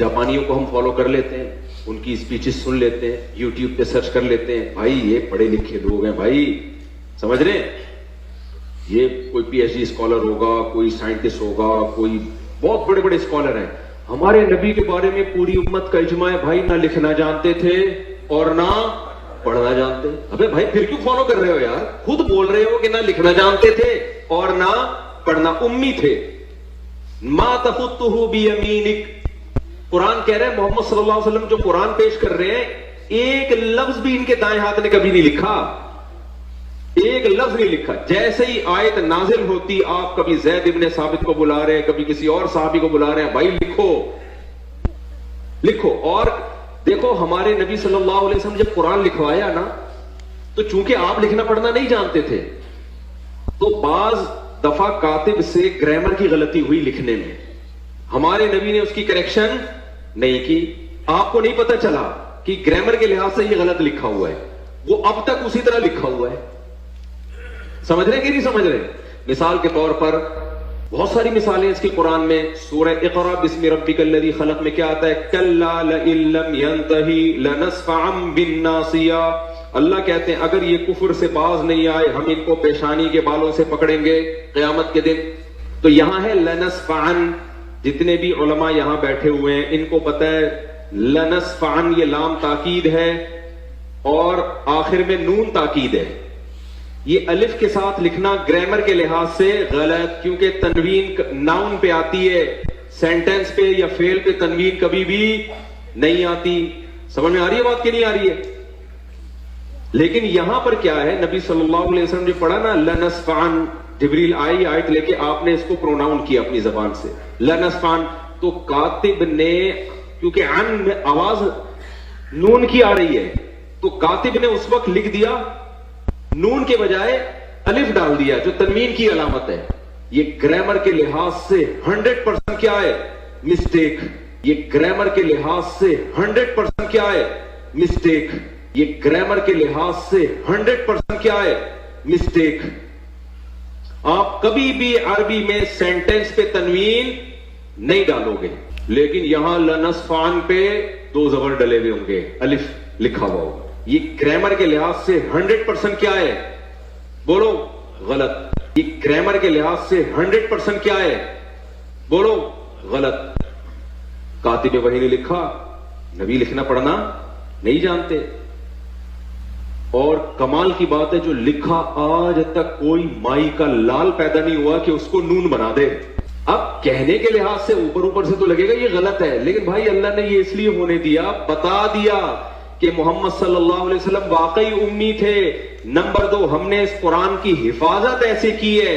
جاپانیوں کو ہم فالو کر لیتے ہیں, ان کی اسپیچز سن لیتے ہیں, یوٹیوب پہ سرچ کر لیتے ہیں. بھائی یہ پڑھے لکھے لوگ ہیں بھائی, سمجھ رہے ہیں, یہ کوئی پی ایچ ڈی اسکالر ہوگا, کوئی سائنٹسٹ ہوگا, کوئی بہت بڑے بڑے اسکالر ہیں. ہمارے نبی کے بارے میں پوری امت کا اجماع ہے بھائی, نہ لکھنا جانتے تھے اور نہ پڑھنا جانتے. ابے بھائی پھر کیوں فالو کر رہے ہو یار؟ خود بول رہے ہو کہ نہ لکھنا جانتے تھے اور نہ پڑھنا, امی تھے. ما تخطہ بیمینک, قرآن کہہ رہے ہیں محمد صلی اللہ علیہ وسلم جو قرآن پیش کر رہے ہیں, ایک لفظ بھی ان کے دائیں ہاتھ نے کبھی نہیں لکھا, ایک لفظ نہیں لکھا. جیسے ہی آیت نازل ہوتی, آپ کبھی زید ابن ثابت کو بلا رہے ہیں, کبھی کسی اور صحابی کو بلا رہے ہیں, بھائی لکھو لکھو. اور دیکھو ہمارے نبی صلی اللہ علیہ وسلم جب قرآن لکھوایا نا, تو چونکہ آپ لکھنا پڑھنا نہیں جانتے تھے, تو بعض دفعہ کاتب سے گرامر کی غلطی ہوئی لکھنے میں, ہمارے نبی نے اس کی کریکشن نہیں کی. آپ کو نہیں پتا چلا کہ گرامر کے لحاظ سے یہ غلط لکھا ہوا ہے, وہ اب تک اسی طرح لکھا ہوا ہے. سمجھ رہے کہ نہیں سمجھ رہے؟ مثال کے طور پر بہت ساری مثالیں اس کی قرآن میں. سورہ اقرا بسم ربک الذی خلق میں کیا آتا ہے؟ کلا لئن لم ینتہی لنصفعا بالناصیہ. اللہ کہتے ہیں اگر یہ کفر سے باز نہیں آئے, ہم ان کو پیشانی کے بالوں سے پکڑیں گے قیامت کے دن. تو یہاں ہے لنصفعا. جتنے بھی علماء یہاں بیٹھے ہوئے ہیں ان کو پتہ ہے لنصفعا یہ لام تاکید ہے اور آخر میں نون تاکید ہے. یہ الف کے ساتھ لکھنا گرامر کے لحاظ سے غلط, کیونکہ تنوین ناؤن پہ آتی ہے, سینٹنس پہ یا فعل پہ تنوین کبھی بھی نہیں آتی. سمجھ میں آ رہی ہے بات کہ نہیں آ رہی ہے؟ لیکن یہاں پر کیا ہے, نبی صلی اللہ علیہ وسلم جو پڑھا نا لنصفعن, جبریل آئی آیت لے کے, آپ نے اس کو پروناؤن کیا اپنی زبان سے لنصفعن. تو کاتب نے, کیونکہ عن میں آواز نون کی آ رہی ہے, تو کاتب نے اس وقت لکھ دیا نون کے بجائے الف ڈال دیا جو تنوین کی علامت ہے. یہ گرامر کے لحاظ سے 100% کیا ہے؟ مسٹیک. یہ گرامر کے لحاظ سے 100% کیا ہے؟ مسٹیک. یہ گرامر کے لحاظ سے 100% کیا ہے؟ مسٹیک. آپ کبھی بھی عربی میں سینٹنس پہ تنوین نہیں ڈالو گے, لیکن یہاں لنصفعن پہ 2 زبر ڈلے ہوئے ہوں گے, الف لکھا ہوا ہوگا. یہ گرامر کے لحاظ سے 100% کیا ہے؟ بولو غلط. یہ گرامر کے لحاظ سے 100% کیا ہے؟ بولو غلط. کاتب وحی نے لکھا, نبی لکھنا پڑھنا نہیں جانتے. اور کمال کی بات ہے جو لکھا آج تک کوئی مائی کا لال پیدا نہیں ہوا کہ اس کو نون بنا دے. اب کہنے کے لحاظ سے اوپر سے تو لگے گا یہ غلط ہے, لیکن بھائی اللہ نے یہ اس لیے ہونے دیا, بتا دیا کہ محمد صلی اللہ علیہ وسلم واقعی امی تھے. نمبر 2, ہم نے اس قرآن کی حفاظت ایسے کی ہے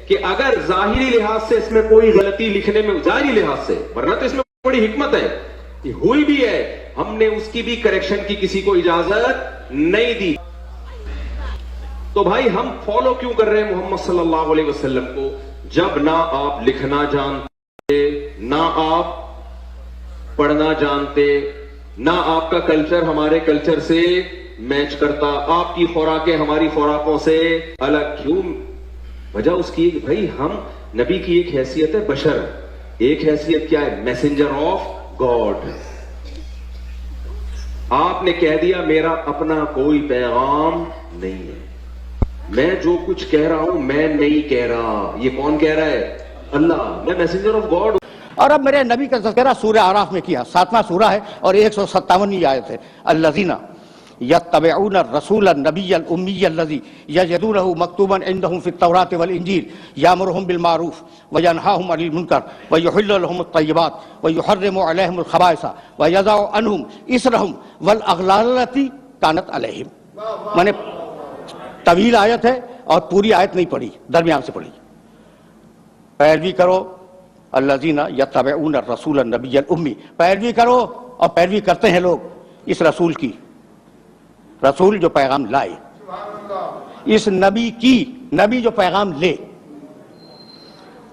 کہ اگر ظاہری لحاظ سے اس میں کوئی غلطی لکھنے میں, ظاہری لحاظ سے, ورنہ تو اس میں بڑی حکمت ہے, ہوئی بھی ہے, ہم نے اس کی بھی کریکشن کی کسی کو اجازت نہیں دی. تو بھائی ہم فالو کیوں کر رہے ہیں محمد صلی اللہ علیہ وسلم کو, جب نہ آپ لکھنا جانتے, نہ آپ پڑھنا جانتے, نہ آپ کا کلچر ہمارے کلچر سے میچ کرتا, آپ کی خوراکیں ہماری خوراکوں سے الگ. کیوں؟ وجہ اس کی بھائی ہم, نبی کی ایک حیثیت ہے بشر, ایک حیثیت کیا ہے؟ Messenger of God. آپ نے کہہ دیا میرا اپنا کوئی پیغام نہیں ہے, میں جو کچھ کہہ رہا ہوں میں نہیں کہہ رہا. یہ کون کہہ رہا ہے؟ اللہ. میں میسنجر آف گاڈ. اور اب میرے نبی کا تذکرہ سورہ اعراف میں کیا, 7واں سورہ ہے اور 157 آیت ہے. الذین یتبعون الرسول النبی الامی الذی یجدونہ مکتوبا عندہم فی التوراۃ والانجیل یامرہم بالمعروف وینہاہم عن المنکر ویحل لہم الطیبات ویحرم علیہم الخبائث ویضع عنہم اصرہم والاغلال التی کانت علیہم. میں نے طویل آیت ہے اور پوری آیت نہیں پڑھی, درمیان سے پڑھی. پیروی کرو الذین یتبعون الرسول النبی الامی, پیروی کرو, اور پیروی کرتے ہیں لوگ اس رسول کی, رسول جو پیغام لائے, اس نبی کی, نبی جو پیغام لے.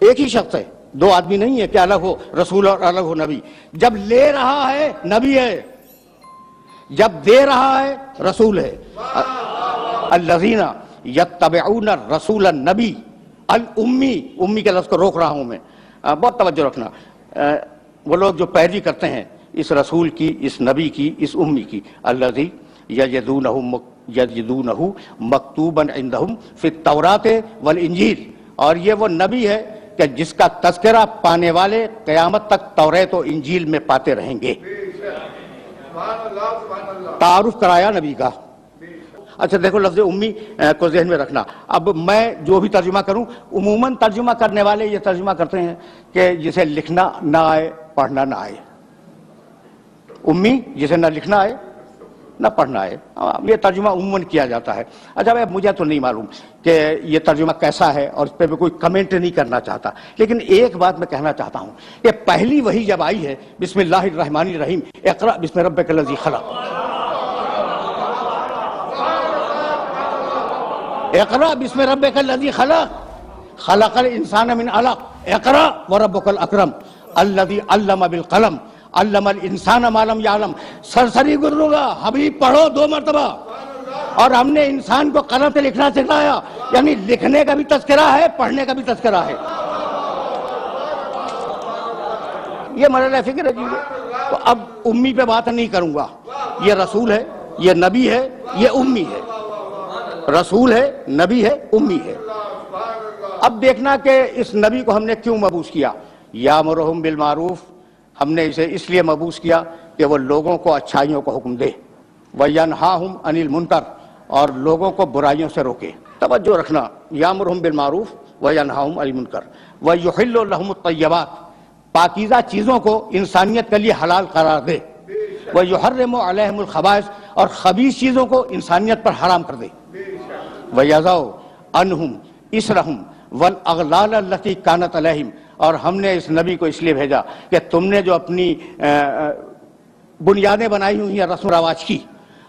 ایک ہی شخص ہے, 2 آدمی نہیں ہے کہ الگ ہو رسول اور الگ ہو نبی. جب لے رہا ہے نبی ہے, جب دے رہا ہے رسول ہے. الذین یتبعون الرسول النبی الامی, امی کے لفظ کو روک رہا ہوں میں, بہت توجہ رکھنا. وہ لوگ جو پیروی کرتے ہیں اس رسول کی، اس نبی کی، اس امی کی، الذی یجدونہ مکتوبا عندہم فی التوراۃ والانجیل، اور یہ وہ نبی ہے کہ جس کا تذکرہ پانے والے قیامت تک توریت و انجیل میں پاتے رہیں گے۔ تعارف کرایا نبی کا۔ اچھا دیکھو لفظ امی کو ذہن میں رکھنا۔ اب میں جو بھی ترجمہ کروں، عموماً ترجمہ کرنے والے یہ ترجمہ کرتے ہیں کہ جسے لکھنا نہ آئے، پڑھنا نہ آئے۔ امی جسے نہ لکھنا آئے نہ پڑھنا آئے، یہ ترجمہ عموماً کیا جاتا ہے۔ اچھا بھائی مجھے تو نہیں معلوم کہ یہ ترجمہ کیسا ہے اور اس پہ میں کوئی کمنٹ نہیں کرنا چاہتا، لیکن ایک بات میں کہنا چاہتا ہوں کہ پہلی وحی جب آئی ہے، بسم اللہ الرحمن الرحیم، اقرأ بسم ربک الذی خلق، اقرأ بسم ربک الذی خلق، خلق الانسان من علق، اقرأ وربک الاکرم الذی علم بالقلم علم الانسان ما لم یعلم۔ سرسری گرو گا حبیب پڑھو 2 مرتبہ، اور ہم نے انسان کو قلم سے لکھنا سکھایا، یعنی لکھنے کا بھی تذکرہ ہے، پڑھنے کا بھی تذکرہ ہے۔ یہ مرحلہ فکر ہے جی۔ تو اب امی پہ بات نہیں کروں گا، یہ رسول ہے، یہ نبی ہے، یہ امی ہے۔ رسول ہے، نبی ہے، امی ہے۔ اب دیکھنا کہ اس نبی کو ہم نے کیوں مبعوث کیا۔ یامرہم بالمعروف، ہم نے اسے اس لیے مبعوث کیا کہ وہ لوگوں کو اچھائیوں کو حکم دے، وَيَنْهَاهُمْ عَنِ الْمُنْكَرِ، اور لوگوں کو برائیوں سے روکے۔ توجہ رکھنا، یامرہم بالمعروف وَيَنْهَاهُمْ عَنِ الْمُنْكَرِ وَيُحِلُّ لَهُمُ الطَّيِّبَاتِ، پاکیزہ چیزوں کو انسانیت کے لیے حلال قرار دے، وَيُحَرِّمُ عَلَيْهِمُ الْخَبَائِثَ، اور خبیث چیزوں کو انسانیت پر حرام کر دے، وَيَضَعُ عَنْهُمْ إِصْرَهُمْ وَالْأَغْلَالَ الَّتِي كَانَتْ عَلَيْهِمْ، اور ہم نے اس نبی کو اس لیے بھیجا کہ تم نے جو اپنی بنیادیں بنائی ہوئی ہیں رسم و رواج کی،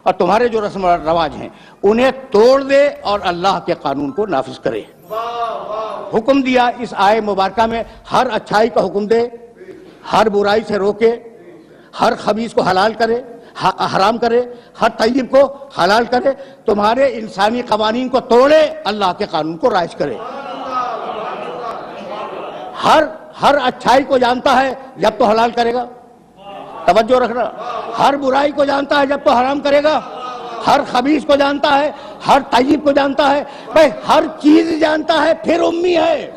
اور تمہارے جو رسم و رواج ہیں انہیں توڑ دے اور اللہ کے قانون کو نافذ کرے۔ حکم دیا اس آئے مبارکہ میں، ہر اچھائی کا حکم دے، ہر برائی سے روکے، ہر خبیث کو حلال کرے، حرام کرے، ہر طیب کو حلال کرے، تمہارے انسانی قوانین کو توڑے، اللہ کے قانون کو رائج کرے۔ ہر اچھائی کو جانتا ہے جب تو حلال کرے گا، توجہ رکھنا، ہر برائی کو جانتا ہے جب تو حرام کرے گا، ہر خبیث کو جانتا ہے، ہر طیب کو جانتا ہے، بھائی ہر چیز جانتا ہے، پھر امی ہے۔